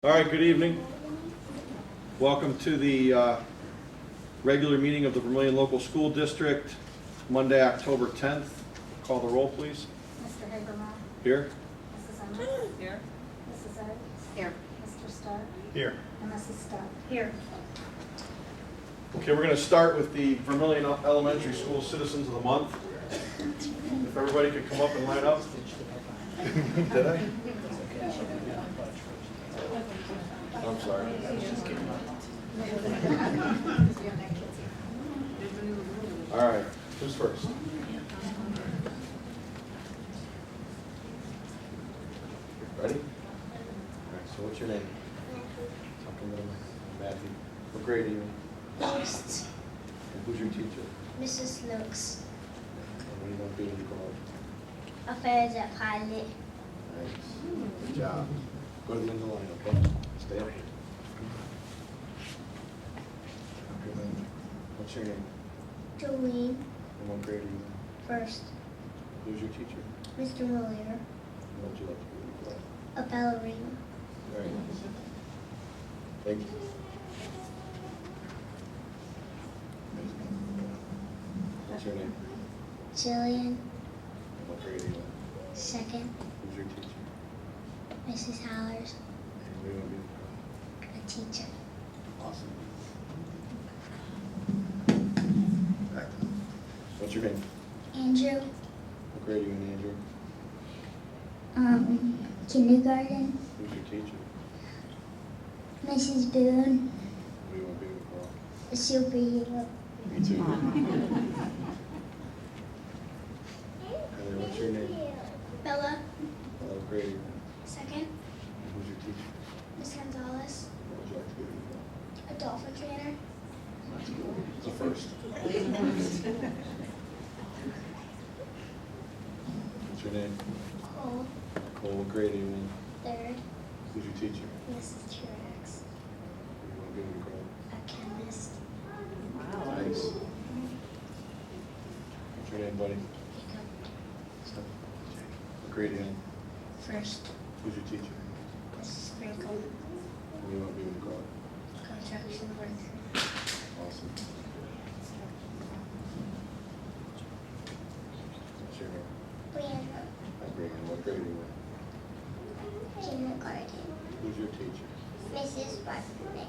All right, good evening. Welcome to the regular meeting of the Vermillion Local School District, Monday, October 10th. Call the roll, please. Mr. Habermas. Here. Mrs. Ennis. Here. Mrs. Ed. Here. Mr. Stark. Here. And Mrs. Stubb. Here. Okay, we're going to start with the Vermillion Elementary School Citizens of the Month. If everybody could come up and line up. Did I? I'm sorry. All right, who's first? Ready? All right, so what's your name? Talk a little bit. Matthew. What grade are you in? First, And who's your teacher? Mrs. Nooks, And what do you want to be when you grow up? affairs at Pilot. Nice. Good job. Go to the end of the line, okay? Stay up here. Okay, then. What's your name? Jolene, And what grade are you in? first, Who's your teacher? Mr. Molier, And what would you like to be when you grow up? a ballerina. Very nice. Thank you. What's your name? Jillian, And what grade are you in? second, Who's your teacher? Mrs. Howers, And what do you want to be when you grow up? a teacher. Awesome. Back. What's your name? Andrew, What grade are you in, Andrew? kindergarten, Who's your teacher? Mrs. Boone, What do you want to be when you grow up? a superhero. Me too. Heather, what's your name? Bella, What grade are you in? second, And who's your teacher? Miss Gonzalez, What would you like to be when you grow up? a dolphin trainer. That's cool. It's a first. What's your name? Cole, Cole, what grade are you in? third, Who's your teacher? Mrs. Truex, What do you want to be when you grow up? a chemist. Nice. What's your name, buddy? Jacob, What grade are you in? first, Who's your teacher? Mrs. Sprinkle, What do you want to be when you grow up? construction worker. Awesome. What's your name? Brianna, Hi, Brian. What grade are you in? kindergarten. Who's your teacher? Mrs. Bartley,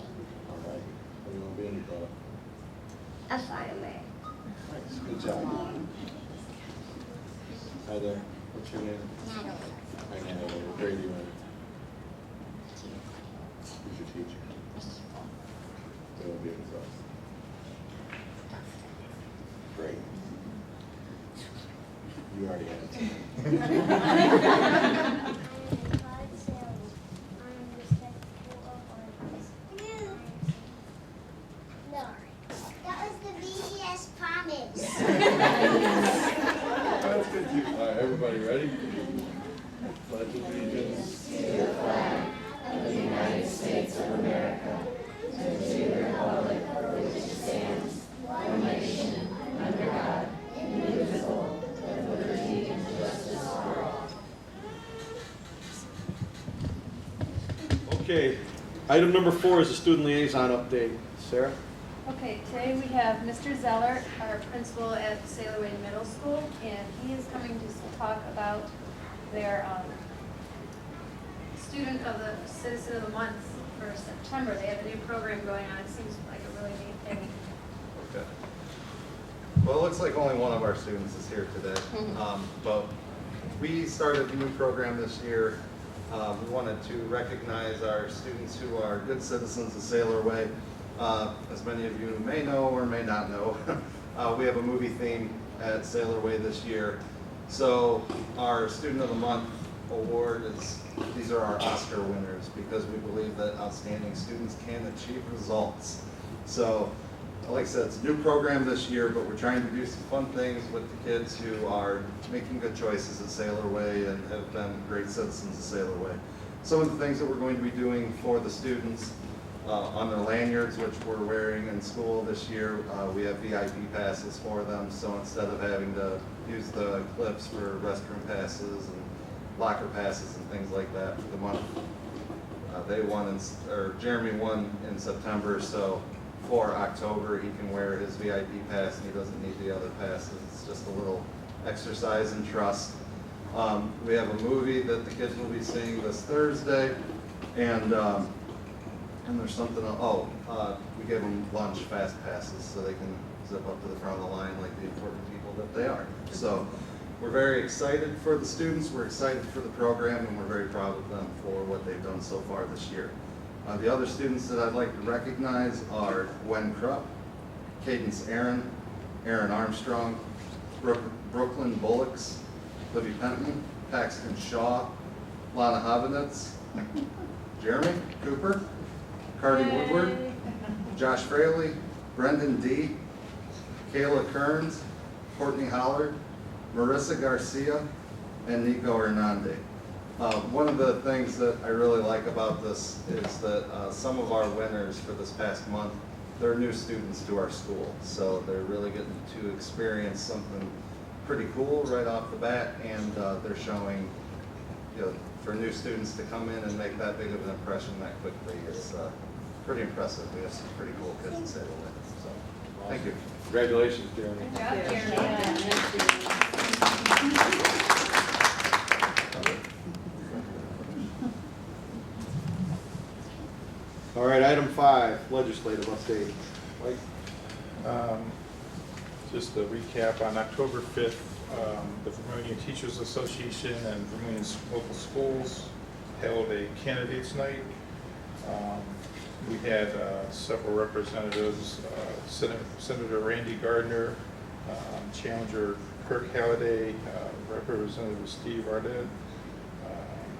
All right. What do you want to be when you grow up? a farmer. Nice. Good job. Hi there. What's your name? Natalie, Hi, Natalie. What grade are you in? Who's your teacher? What do you want to be when you grow up? Great. You already answered. No, that was the BTS promise. That's good too. All right, everybody ready? Pledge allegiance. Okay, item number 4 is a student liaison update. Sarah? Okay, today we have Mr. Zeller, our principal at Sailor Way Middle School, and he is coming to talk about their Student of the Citizen of the Month for September. They have a new program going on. It seems like a really neat thing. Okay. Well, it looks like only one of our students is here today. But we started a new program this year. We wanted to recognize our students who are good citizens of Sailor Way. As many of you may know or may not know, we have a movie theme at Sailor Way this year. So our Student of the Month award these are our Oscar winners because we believe that outstanding students can achieve results. So, like I said, it's a new program this year, but we're trying to do some fun things with the kids who are making good choices at Sailor Way and have been great citizens of Sailor Way. Some of the things that we're going to be doing for the students on their lanyards, which we're wearing in school this year, we have VIP passes for them. So instead of having to use the clips for restroom passes and locker passes and things like that for the month. They won, or Jeremy won in September, so for October, he can wear his VIP pass and he doesn't need the other passes. It's just a little exercise in trust. We have a movie that the kids will be seeing this Thursday, and there's something else. We gave them lunch fast passes so they can zip up to the front of the line like the important people that they are. So we're very excited for the students, we're excited for the program, and we're very proud of them for what they've done so far this year. The other students that I'd like to recognize are Gwen Krupp, Cadence Aaron, Aaron Armstrong, Brooklyn Bullocks, Libby Penton, Paxton Shaw, Lana Havenitz, Jeremy Cooper, Cardi Woodward, Josh Fraley, Brendan D., Kayla Kearns, Courtney Hollard, Marissa Garcia, and Nico Hernande. One of the things that I really like about this is that some of our winners for this past month, they're new students to our school. So they're really getting to experience something pretty cool right off the bat, and they're showing, for new students to come in and make that big of an impression that quickly is pretty impressive. We have some pretty cool kids in Salem. So, thank you. Congratulations, Jeremy. Good job, Jeremy. All right, item 5, legislative update. Mike? Just a recap, on October 5th, the Vermillion Teachers Association and Vermillion local schools held a candidates night. We had several representatives, Senator Randy Gardner, Challenger Kirk Halliday, Representative Steve Arnett,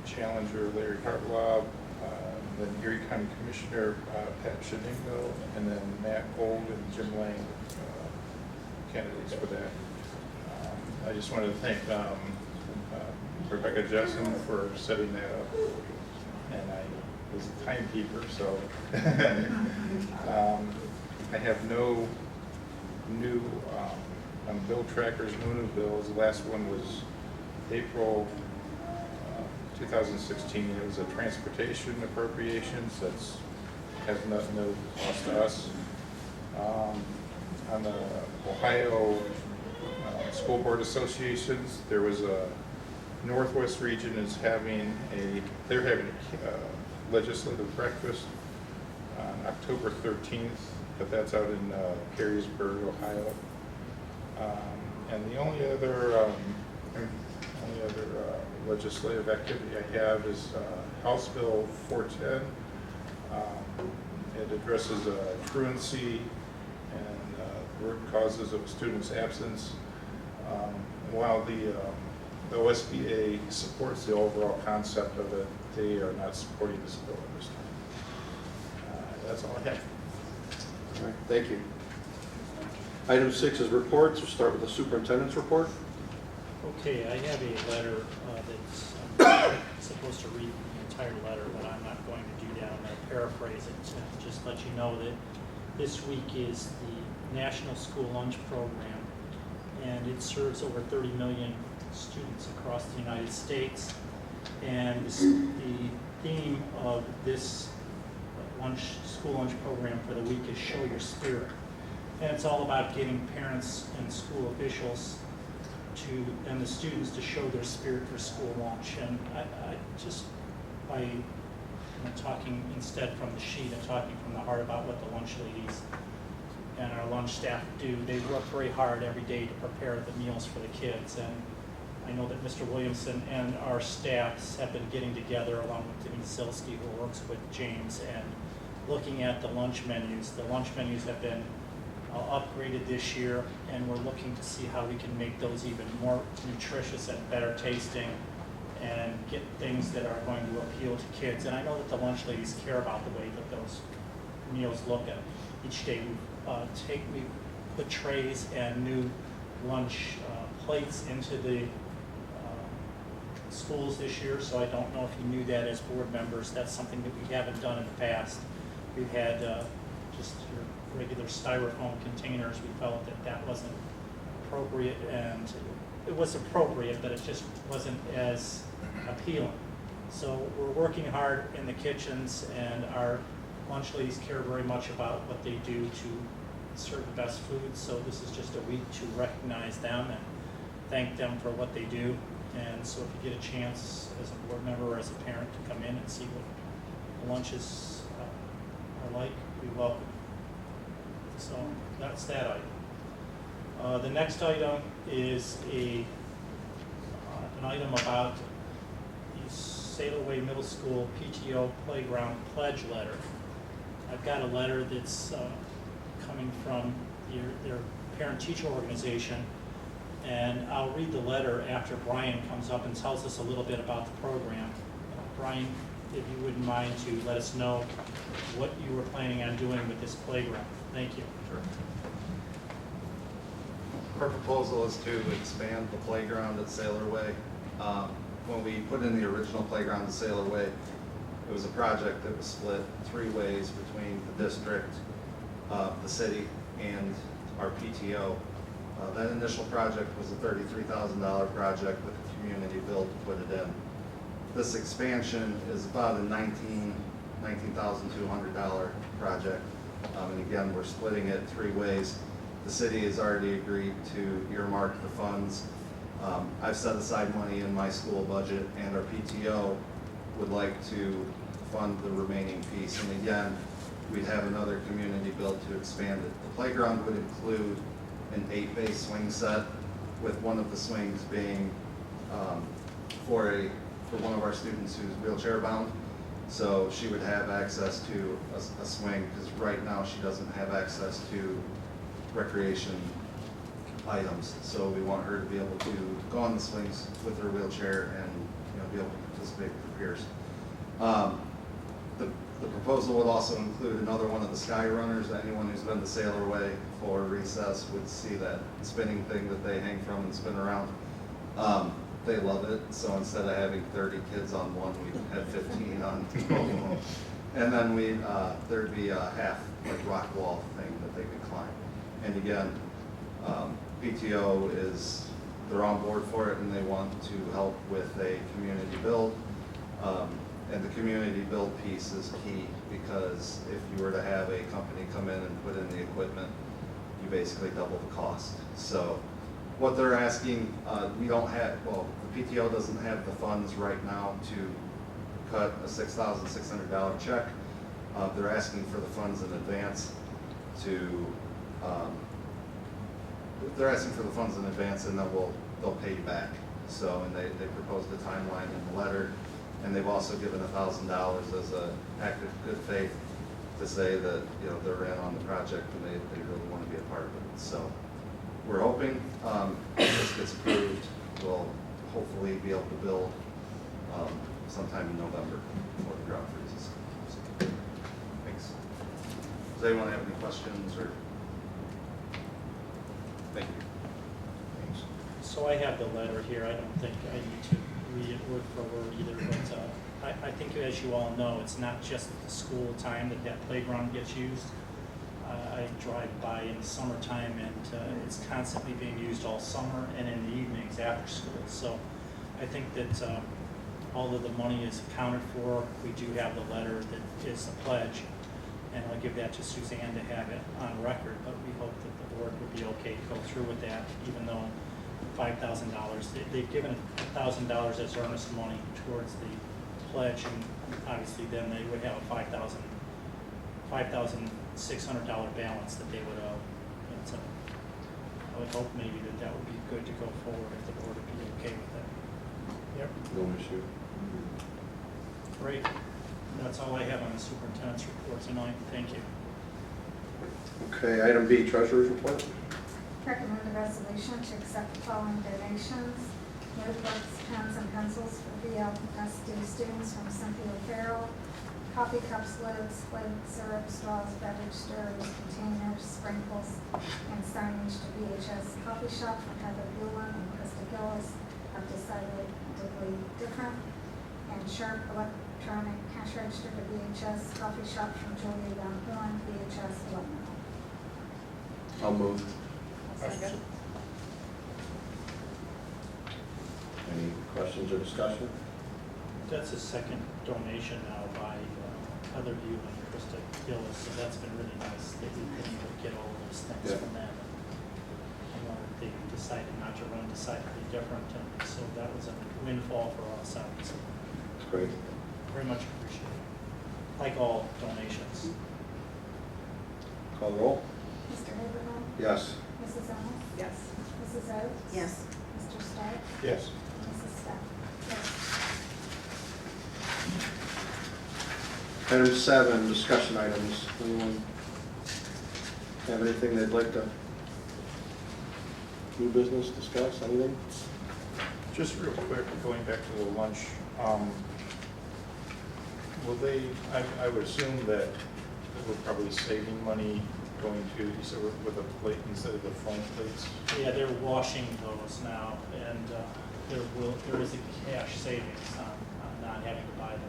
Challenger Larry Hartlob, then Erie County Commissioner Pat Shenango, and then Matt Gold and Jim Lang, candidates for that. I just wanted to thank Rebecca Jessen for setting that up, and I was a timekeeper, so I have no new on bill trackers, no new bills. The last one was April 2016. It was a transportation appropriations. That's has no cost to us. On the Ohio School Board Associations, there was a Northwest region is having they're having a legislative breakfast on October 13th, but that's out in Perrysburg, Ohio. And the only other legislative activity I have is House Bill 410. It addresses truancy and root causes of students' absence. While the OSBA supports the overall concept of it, they are not supporting this bill at this time. That's all I have. All right, thank you. Item 6 is reports. We'll start with the superintendent's report. Okay, I have a letter that's supposed to read the entire letter, but I'm not going to do that. I'm going to paraphrase it to just let you know that this week is the National School Lunch Program, and it serves over 30 million students across the United States. And the theme of this school lunch program for the week is Show Your Spirit. And it's all about getting parents and school officials and the students to show their spirit for school lunch. And I just, by talking instead from the sheet and talking from the heart about what the lunch ladies and our lunch staff do, they work very hard every day to prepare the meals for the kids. And I know that Mr. Williamson and our staffs have been getting together along with Denise Silsky, who works with James, and looking at the lunch menus. The lunch menus have been upgraded this year, and we're looking to see how we can make those even more nutritious and better tasting and get things that are going to appeal to kids. And I know that the lunch ladies care about the way that those meals look at each day. We put trays and new lunch plates into the schools this year, so I don't know if you knew that as board members. That's something that we haven't done in the past. We've had just your regular styrofoam containers. We felt that that wasn't appropriate, and it was appropriate, but it just wasn't as appealing. So we're working hard in the kitchens, and our lunch ladies care very much about what they do to serve the best food. So this is just a week to recognize them and thank them for what they do. And so if you get a chance as a board member or as a parent to come in and see what the lunches are like, we welcome. So that's that item. The next item is an item about the Sailor Way Middle School PTO Playground Pledge Letter. I've got a letter that's coming from their parent-teacher organization, and I'll read the letter after Brian comes up and tells us a little bit about the program. Brian, if you wouldn't mind to let us know what you were planning on doing with this playground. Thank you. Sure. Our proposal is to expand the playground at Sailor Way. When we put in the original playground at Sailor Way, it was a project that was split 3 ways between the district, the city, and our PTO. That initial project was a $33,000 project with a community build to put it in. This expansion is about a $19,200 project. And again, we're splitting it 3 ways. The city has already agreed to earmark the funds. I've set aside money in my school budget, and our PTO would like to fund the remaining piece. And again, we'd have another community build to expand it. The playground would include an 8-bay swing set, with one of the swings being for one of our students who's wheelchair bound. So she would have access to a swing, because right now she doesn't have access to recreation items. So we want her to be able to go on the swings with her wheelchair and be able to participate with her peers. The proposal would also include another one of the Sky Runners. Anyone who's been to Sailor Way for recess would see that spinning thing that they hang from and spin around. They love it, so instead of having 30 kids on one, we'd have 15 on 12 of them. And then there'd be a half rock wall thing that they could climb. And again, PTO they're on board for it, and they want to help with a community build. And the community build piece is key, because if you were to have a company come in and put in the equipment, you basically double the cost. So what they're asking, the PTO doesn't have the funds right now to cut a $6,600 check. They're asking for the funds in advance and then they'll pay you back. So, and they proposed a timeline in the letter, and they've also given $1,000 as an act of good faith to say that they're in on the project and they really want to be a part of it. So we're hoping if this gets approved, we'll hopefully be able to build sometime in November before the drought freezes. So, thanks. Does anyone have any questions or? Thank you. Thanks. So I have the letter here. I don't think I need to read it word for word either, but I think, as you all know, it's not just at the school time that playground gets used. I drive by in the summertime, and it's constantly being used all summer and in the evenings after school. So I think that all of the money is accounted for. We do have the letter that is a pledge, and I'll give that to Suzanne to have it on record, but we hope that the board would be okay to go through with that, even though $5,000, they've given $1,000 as earnest money towards the pledge, and obviously then they would have a $5,600 balance that they would owe. And so I would hope maybe that would be good to go forward if the board would be okay with that. Yep. No issue. Great. That's all I have on the superintendent's report tonight. Thank you. Okay, item B, treasurer's report. Recommend a resolution to accept the following donations: notebooks, pens, and pencils for VLSD students from Cynthia Farrell, coffee cups, lids, flavored syrup, straws, beverage stirrers, containers, sprinkles, and signage to VHS Coffee Shop from Heather Bullen and Krista Gillis of Decidedly Different, and Sharp Electronic Cash Register to VHS Coffee Shop from Julia Van Horn, VHS 11. I'll move. Second. Any questions or discussion? That's a second donation now by Heather View and Krista Gillis, so that's been really nice. They couldn't get all those things Yeah. from them. They decided not to run decidedly different, and so that was a windfall for us, obviously. That's great. Very much appreciated, like all donations. Call the roll? Mr. Habermill? Yes. Mrs. Ennis? Yes. Mrs. Oates? Yes. Mr. Stark? Yes. Mrs. Steph? Item 7, discussion items. Anyone have anything they'd like to, new business, discuss, anything? Just real quick, going back to the lunch, will they, I would assume that we're probably saving money going to, you said with a plate instead of the foam plates? Yeah, they're washing those now, and there is a cash savings on not having to buy the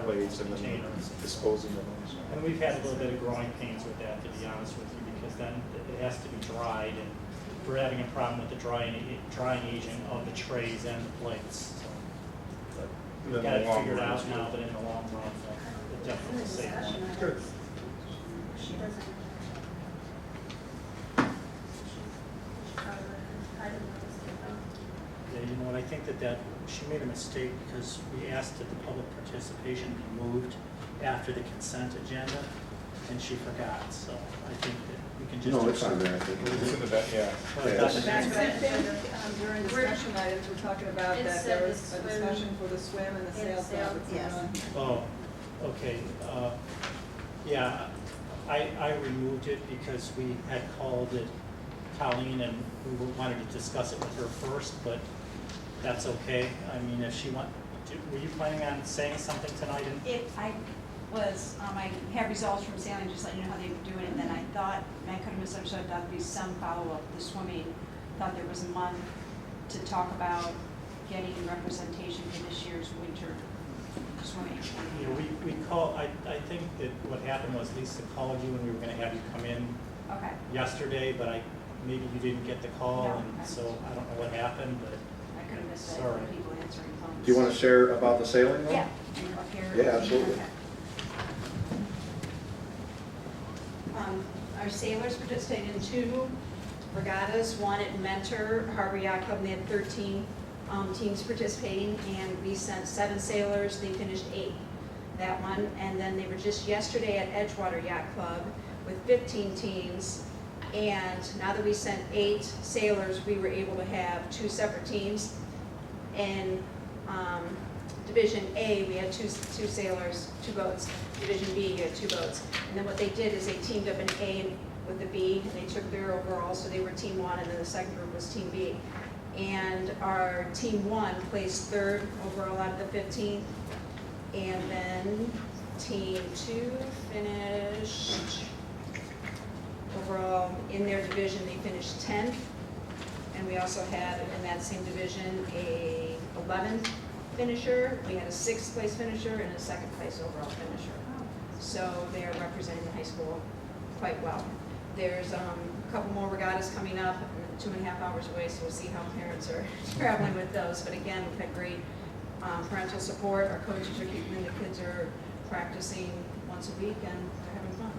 Plates styrofoam and then containers. disposing of those. And we've had a little bit of growing pains with that, to be honest with you, because then it has to be dried, and we're having a problem with the drying agent of the trays and the plates. So, but In we've the got it long figured run, out it's now, good. but in the long run, it definitely saves money. Good. She doesn't. Yeah, you know what, I think that she made a mistake because we asked that the public participation be moved after the consent agenda, and she forgot, so I think that we can just. No, it's on there, I think. It's in the back, yeah. Well, it Yeah, doesn't- Back then, during discussion items, we're talking about It that said there the was a swim discussion for the swim and the and sail sail. club. Yes. Oh, okay, yeah, I removed it because we had called it Colleen and we wanted to discuss it with her first, but that's okay. I mean, if she were you planning on saying something tonight? I had results from sailing, just letting you know how they were doing it, and then I thought, and I could have misunderstood, I thought there'd be some follow-up, the swimming, thought there was a month to talk about getting representation for this year's winter swimming. You know, we call, I think that what happened was Lisa called you and we were gonna have you come in Okay, yesterday, but maybe you didn't get the call, No, and okay. so I don't know what happened, but I could have missed that, Sorry. people answering phones. Do you want to share about the sailing though? Yeah. and up here. Yeah, absolutely. Okay. Our sailors participated in 2 regattas, one at Mentor Harbor Yacht Club, and they had 13 teams participating, and we sent 7 sailors, they finished 8th, that one, and then they were just yesterday at Edgewater Yacht Club with 15 teams, and now that we sent 8 sailors, we were able to have 2 separate teams. In Division A, we had 2 sailors, 2 boats. Division B, you had 2 boats. And then what they did is they teamed up an A with the B, and they took their overall, so they were Team 1, and then the second group was Team B. And our Team 1 placed 3rd overall out of the 15, and then Team 2 finished overall in their division, they finished 10th. And we also had in that same division a 11th finisher, we had a 6th place finisher and a 2nd place overall finisher. So they are representing the high school quite well. There's a couple more regattas coming up, 2.5 hours away, so we'll see how parents are traveling with those. But again, we've had great parental support, our coaches are keeping them, the kids are practicing once a week and they're having fun.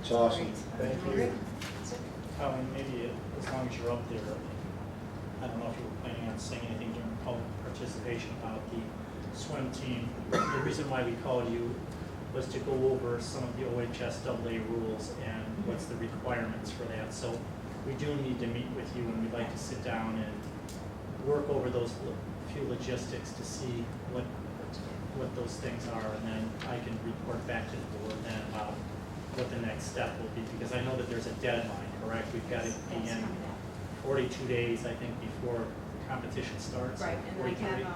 It's awesome. Thank Great. you. Colleen, maybe as long as you're up there, I don't know if you were planning on saying anything during public participation about the swim team. The reason why we called you was to go over some of the OHSAA rules and what's the requirements for that. So we do need to meet with you, and we'd like to sit down and work over those few logistics to see what those things are, and then I can report back to the board then about what the next step will be, because I know that there's a deadline, correct? We've got to be That's in coming up. 42 days, I think, before the competition starts. Right, and I 43. have,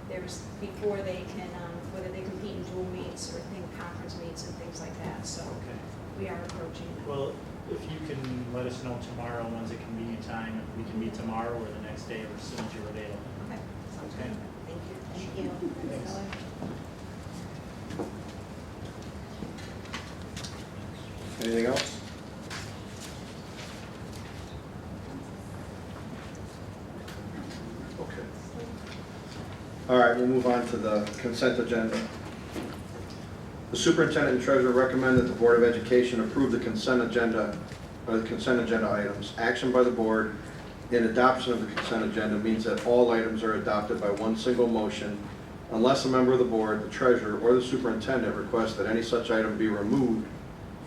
there's, before they can, whether they compete in dual meets or think conference meets and things like that, so Okay. we are approaching that. Well, if you can let us know tomorrow when's a convenient time, if we can meet tomorrow or the next day or as soon as you're available. Okay, sounds Okay. good. Thank you. Thank you. Thanks. Anything else? Okay. All right, we'll move on to the consent agenda. The superintendent and treasurer recommend that the Board of Education approve the consent agenda, or the consent agenda items. Action by the board in adoption of the consent agenda means that all items are adopted by one single motion unless a member of the board, the treasurer, or the superintendent requests that any such item be removed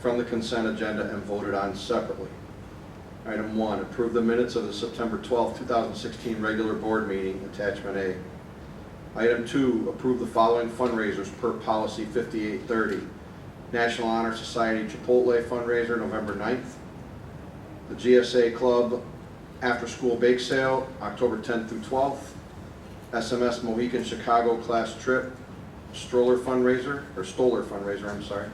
from the consent agenda and voted on separately. Item 1, approve the minutes of the September 12, 2016 regular board meeting, attachment A. Item 2, approve the following fundraisers per policy 5830. National Honor Society Chipotle fundraiser, November 9th. The GSA Club after-school bake sale, October 10th through 12th. SMS Mohican Chicago class trip, Stoller fundraiser, I'm sorry.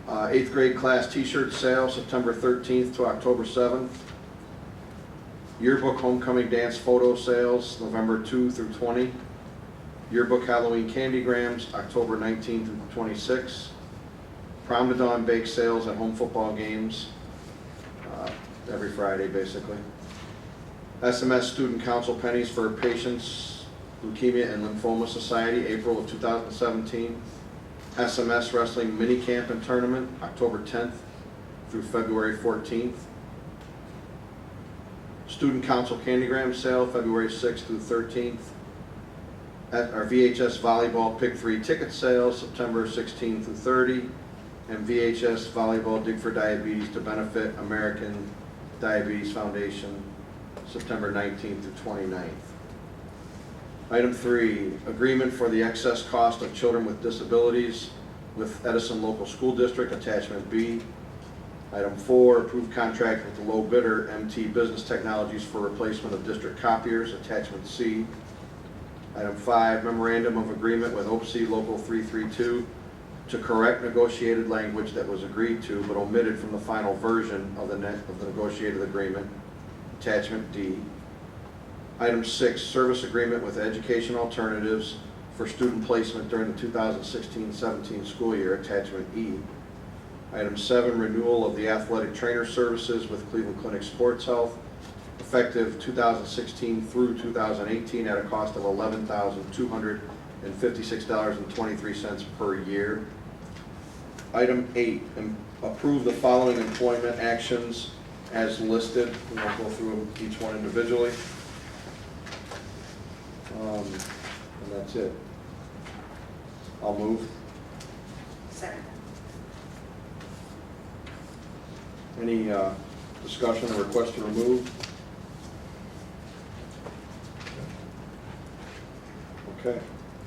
8th grade class t-shirt sale, September 13th to October 7th. Yearbook homecoming dance photo sales, November 2 through 20. Yearbook Halloween candygrams, October 19 through 26. Prom to Dawn bake sales at home football games, every Friday basically. SMS Student Council pennies for Patients, Leukemia and Lymphoma Society, April of 2017. SMS Wrestling Mini Camp and Tournament, October 10th through February 14th. Student Council Candygram Sale, February 6th through 13th. At our VHS Volleyball Pick 3 ticket sale, September 16th through 30. And VHS Volleyball Dig for Diabetes to benefit American Diabetes Foundation, September 19th through 29th. Item 3, agreement for the excess cost of children with disabilities with Edison Local School District, attachment B. Item 4, approved contract with the low bidder, MT Business Technologies, for replacement of district copiers, attachment C. Item 5, memorandum of agreement with OPSI Local 332 to correct negotiated language that was agreed to but omitted from the final version of the negotiated agreement, attachment D. Item 6, service agreement with Education Alternatives for student placement during the 2016-17 school year, attachment E. Item 7, renewal of the athletic trainer services with Cleveland Clinic Sports Health, effective 2016 through 2018 at a cost of $11,256.23 per year. Item 8, approve the following employment actions as listed. We won't go through each one individually. And that's it. I'll move. Second. Any discussion or request to remove? Okay,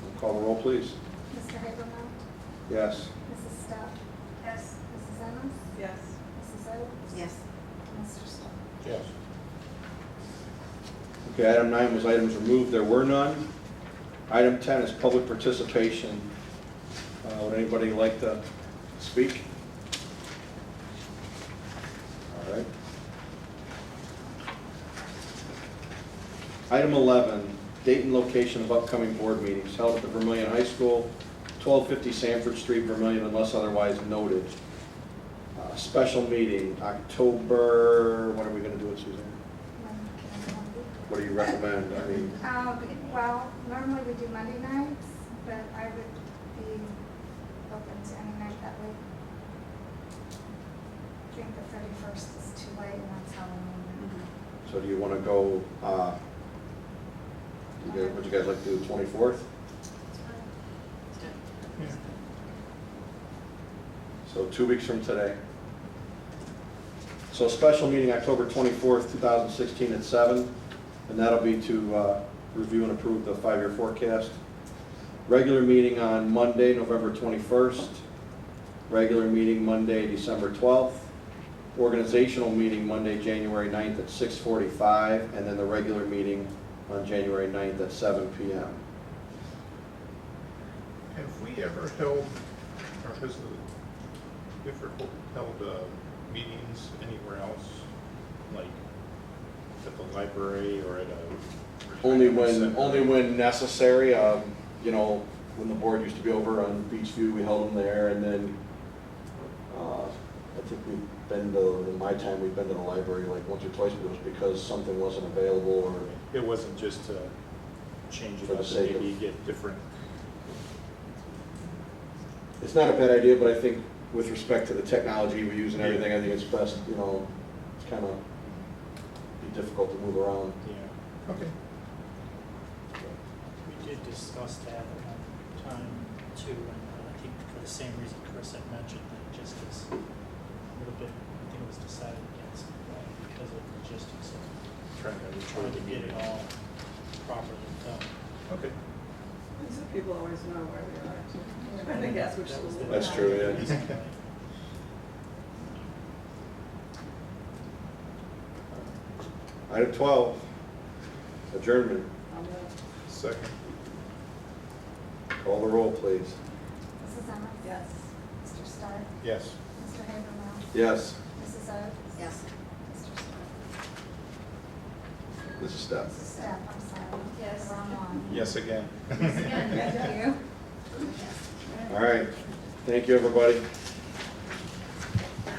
we'll call the roll, please. Mr. Habermill? Yes. Mrs. Steph? Yes. Mrs. Ennis? Yes. Mrs. Oates? Yes. Mr. Stoll? Yes. Okay, item 9 was items removed. There were none. Item 10 is public participation. Would anybody like to speak? All right. Item 11, date and location of upcoming board meetings held at the Vermillion High School, 1250 Sanford Street, Vermillion, unless otherwise noted. Special meeting, October, when are we going to do it, Suzanne? What do you recommend? I mean, Well, normally we do Monday nights, but I would be open to any night that week. I think the 31st is too late, and that's Halloween. so do you want to go, would you guys like to do the 24th? So 2 weeks from today. So special meeting October 24th, 2016 at 7, and that'll be to review and approve the 5-year forecast. Regular meeting on Monday, November 21st. Regular meeting Monday, December 12th. Organizational meeting Monday, January 9th at 6:45, and then the regular meeting on January 9th at 7 p.m. Have we ever held, or has we ever held meetings anywhere else, like at the library or at a Only retirement center? when necessary. You know, when the board used to be over on Beachview, we held them there, and then I think we've been to, in my time, we've been to the library like once or twice, but it was because something wasn't available or. It wasn't just change For it the up sake and of- maybe get different. It's not a bad idea, but I think with respect to the technology we use and everything, I think it's best, you know, it's kind of be difficult to move around. Yeah. Okay. We did discuss that at one time too, and I think for the same reason Chris had mentioned, that just is a little bit, I think it was decided against because of logistics of Trying trying to get it all properly done. Okay. So people always know where they are too. I think that's which That was school. the- That's true, yeah. reason why. Item 12, adjournment. Second. Call the roll, please. Mrs. Emmer? Yes. Mr. Stark? Yes. Mr. Habermill? Yes. Mrs. Oates? Yes. Mr. Stark? This is Steph. Mrs. Steph, I'm sorry. Yes. The wrong one. Yes again. Again. Thank you. All right. Thank you, everybody.